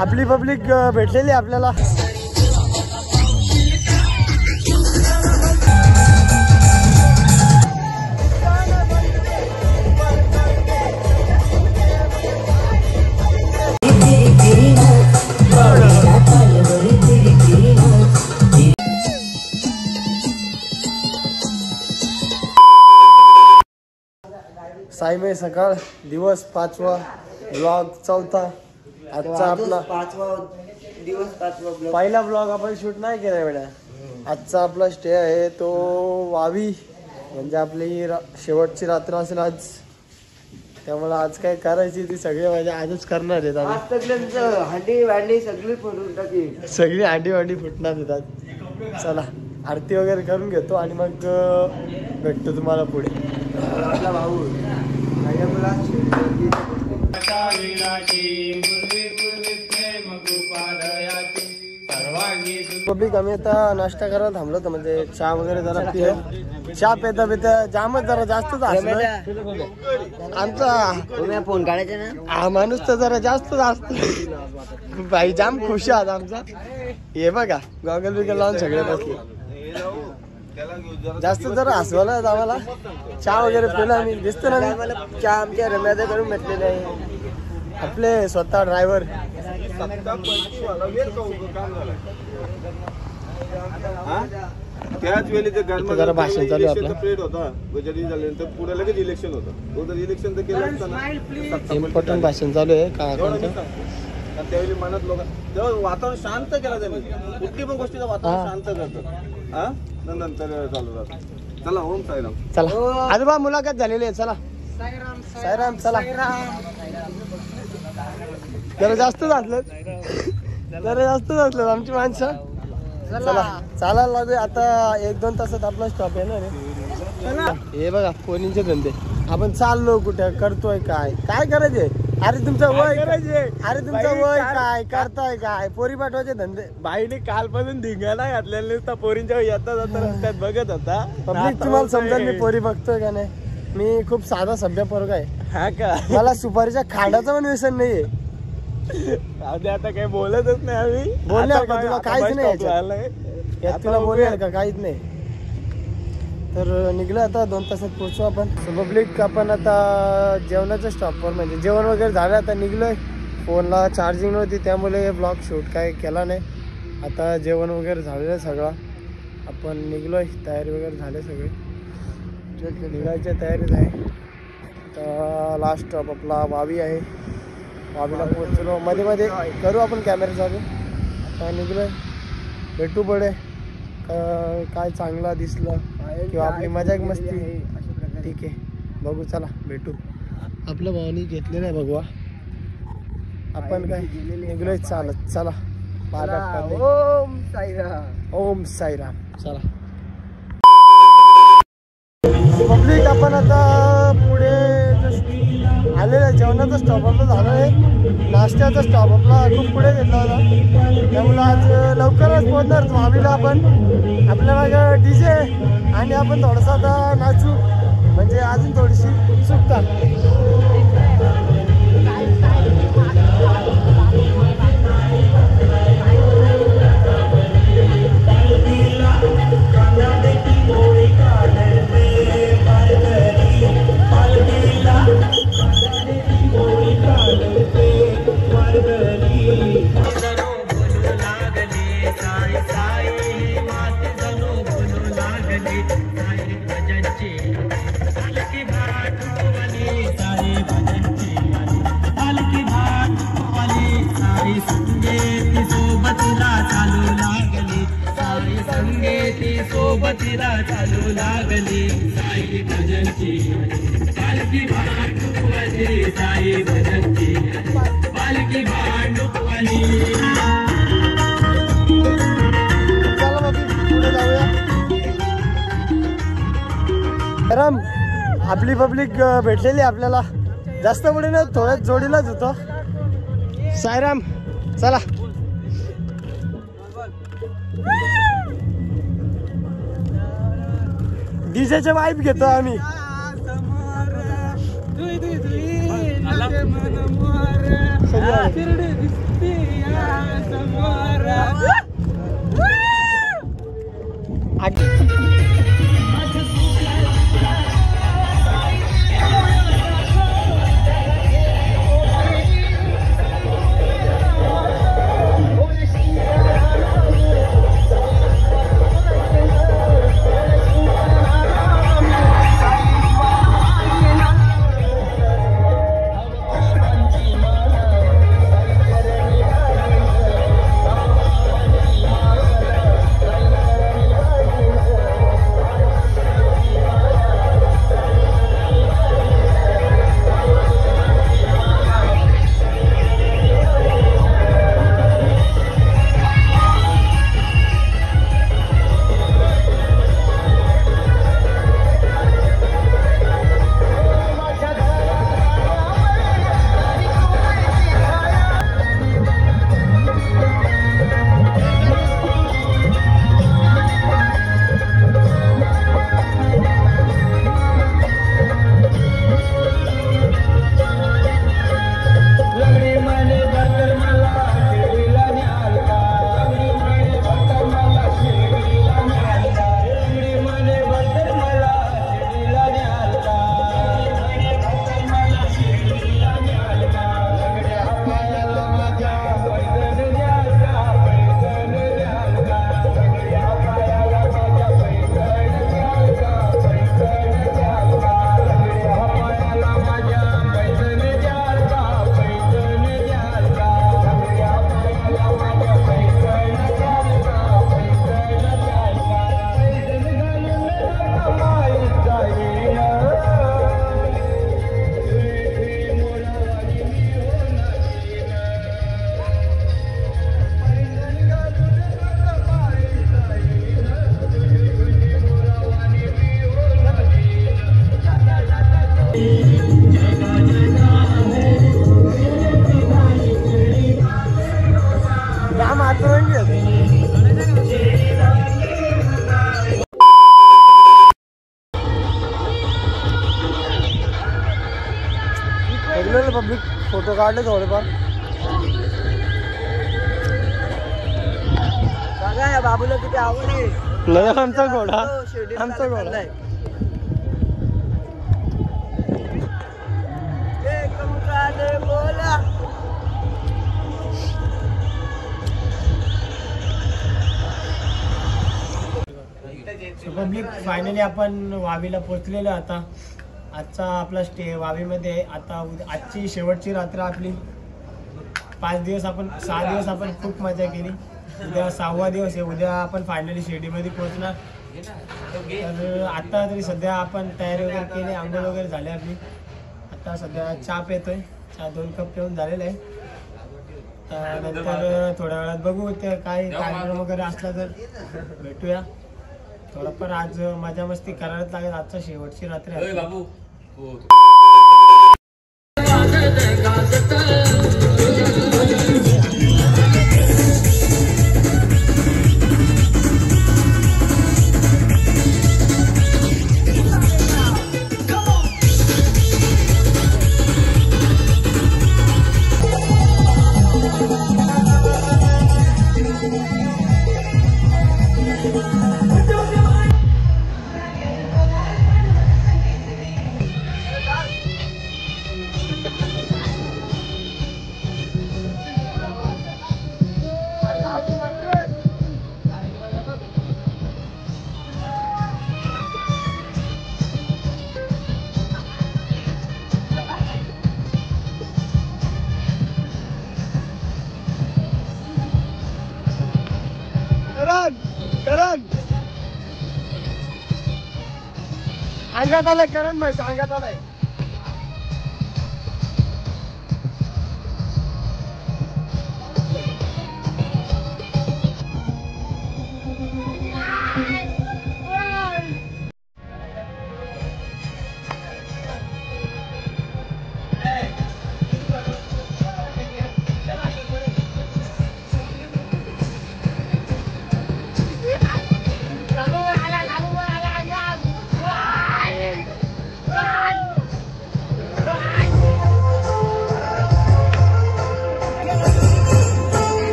आपली पब्लिक भेटलेली आपल्याला. साईमे सकाळ दिवस 5वा ब्लॉग 4था. आजचा आपला 5वा दिवस 5वा ब्लॉग. पहिला ब्लॉग आपण शूट नाही केला बेटा. आजचा आपला स्टे आहे तो वावी, म्हणजे आपली शेवटची रात्र असेल आज. त्यामुळे आज काय करायची ती सगळे माझ्या आजच करणार आहेत. हांडी वांडी सगळी फुटून टाकी, सगळी हांडी वांडी फुटणार येतात. चला आरती वगैरे करून घेतो आणि मग भेटतो तुम्हाला पुढे. आपला भाऊ पब्लिक आम्ही आता नाश्ता करायला थांबलो होतो, म्हणजे चहा वगैरे जरा पिय. चहा पेता पेता जामच जरा जास्तच आमचा फोन काढायचा ना. हा माणूस तर जरा जास्त भाई जाम खुश आहात आमचा. हे बघा गॉगल बिगल लावून सगळे बसले. जास्त जरा हसवायला आम्हाला. चहा वगैरे पिला आम्ही. दिसतो ना आम्हाला चहा आमच्या रम्यादा करून भेटलेला आहे. आपले स्वतः ड्रायव्हर. त्याच वेळी ते जरा भाषण चालू आहे आपलं होता. झाल्यानंतर पुढे लगेच इलेक्शन होतं. इलेक्शन तर केलं असताना इम्पॉर्टंट भाषण चालू आहे का. त्यावेळी मनात लोक तेव्हा वातावरण शांत केलं त्यांनी. कुठली पण गोष्टीचं वातावरण शांत करतं. हा नंतर चालू राहतं. चला ओम साईराम. चला आजोबा मुलाखत झालेली आहे. चला साईराम. चला जरा जास्त घातलं आमची माणसं. चला चालायला लागू. आता 1-2 तासात आपला स्टॉप आहे ना. हे बघा फोनीचे धंदे. आपण चाललो कुठे, करतोय काय करायचे. अरे तुमचं वय करायचे. अरे तुमचं वय काय, करताय काय. पोरी पाठवायचे धंदे. बाईने कालपासून धिंगाणा घातलेला नुसता पोरींच्या येता जाता रस्त्यात बघत होता. पब्लिक तुम्हाला समजा मी पोरी बघतोय का नाही. मी खूप साधा सभ्य पोरगा आहे. हा का. मला सुपारीच्या खांडाचं पण व्यसन नाहीये. आता काही बोलतच नाही आम्ही. बोलले का तुला काहीच नाही यात तुला बोलेल का काहीच नाही. तर निघलं आता 2 तासात पोहोचू आपण. पब्लिक आपण आता जेवणाच्या स्टॉपवर, म्हणजे जेवण वगैरे झालं. आता निघलोय. फोनला चार्जिंग नव्हती त्यामुळे ब्लॉग शूट काय केला नाही. आता जेवण वगैरे झालेलं आहे सगळं. आपण निघलोय. तयारी वगैरे झाले सगळे. निघायच्या तयारीत आहे. आता लास्ट स्टॉप आपला वावी आहे. वावीला पोहोचलो. मध्ये करू आपण कॅमेरा चालू. आता निघलोय. भेटू पुढे. काय चांगला दिसलं किंवा आपली मजाक मस्ती ठीक आहे बघू. चला भेटू. आपल्या भावानी घेतलेलं आहे भगवा. आपण काय निघलोय चालत. चला ओम साईराम. ओम साईराम. चला पब्लिक आपण आता पुढे आलेलं जेवणाचा स्टॉप आपला झाला आहे. नाश्त्याचा स्टॉप आपला खूप पुढे घेतला होता. त्यामुळे आज लवकरच पोहोचणार वावीला आपण. आपल्याला डीजे आणि आपण थोडंसं आता नाचू, म्हणजे अजून थोडीशी उत्सुकता. सोबतीला चालू लागली साई भजनची पालखी भांडुवली. साई भजनची पालखी भांडुवली. आपली पब्लिक भेटलेली आपल्याला. जास्त पुढे ना थोड्याच जोडीलाच होतो. साईराम. चला डीजेचे वाईब घेतो आम्ही. पब्लिक फोटो काढले थोडेफार. बघा बाबूला किती आवड आहे. आमचा घोडा आमचा घोडा बोला. पब्लिक फायनली आपण वावीला पोहोचलेलो. आता आजचा आपला स्टे वावीमध्ये. आता आजची शेवटची रात्र आपली. 5 दिवस आपण 6 दिवस आपण खूप मजा केली. उद्या 6वा दिवस आहे. उद्या आपण फायनली शिर्डीमध्ये पोहोचणार. तर आता तरी सध्या आपण तयारी वगैरे केली, आंघोळ वगैरे झाली आपली. आता सध्या चहा पितोय. चहा 2 कप पिऊन झालेला आहे. नंतर थोड्या वेळात बघू ते काय कार्यक्रम वगैरे असला तर भेटूया. थोडंफार आज मजा मस्ती करायलाच लागेल. आजचा शेवटची रात्र आहे. करण अंगात आलाय. करण माहिती अंगात आलाय.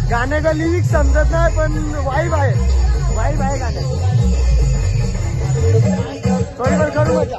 गाण्याचा लिरिक्स समजत नाही पण वाईब आहे गाण्यात. थोडी पण करू मजा.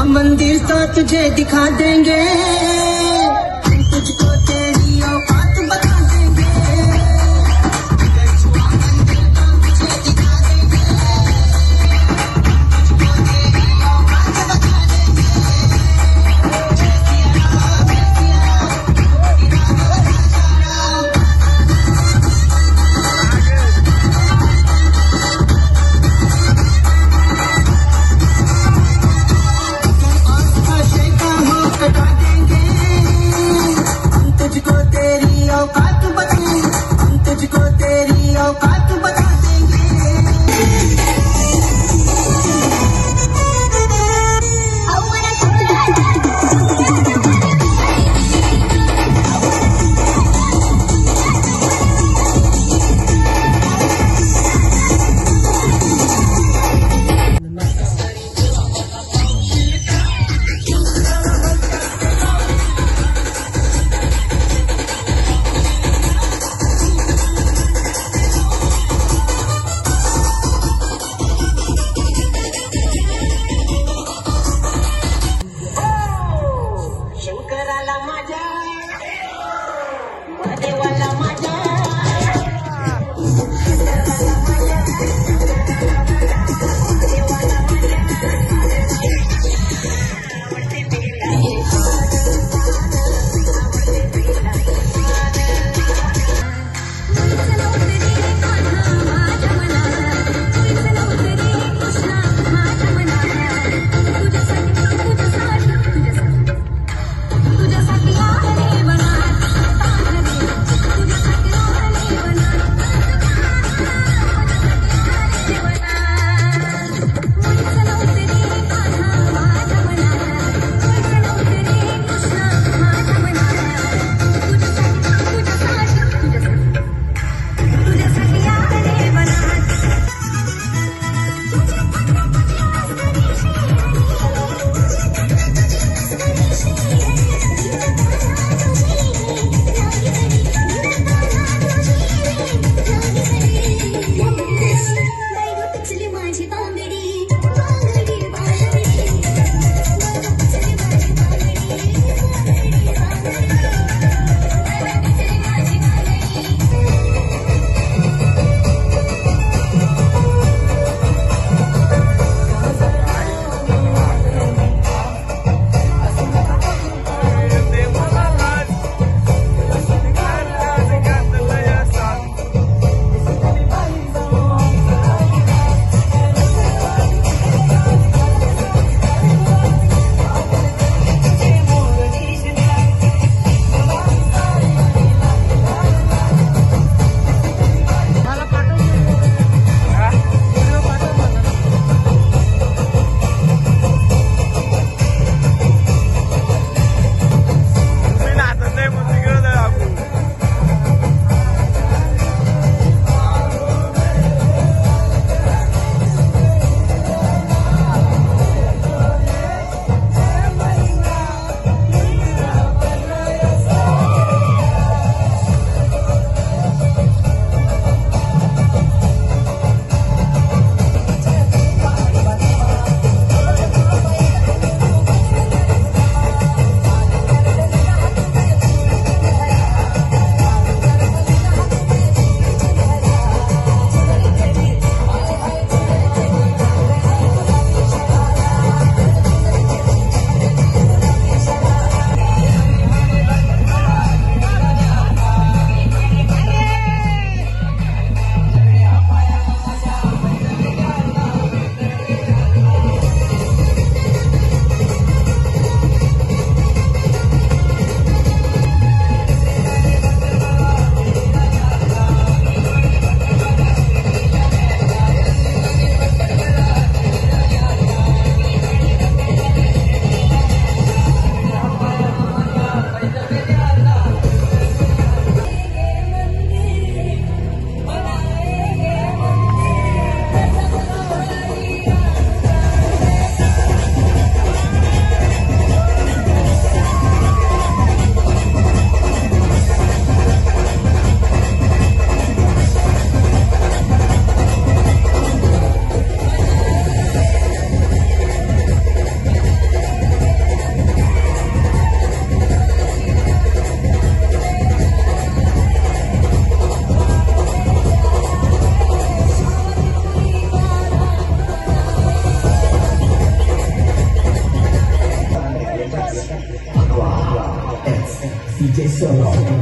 मंदिर तो तुझे दिखा देंगे, तुझको तेरी औकात बता देंगे। मंदिर तो तुझे दिखा देंगे, तुझको तेरी औकात बता देंगे। कटा देंगे Oh,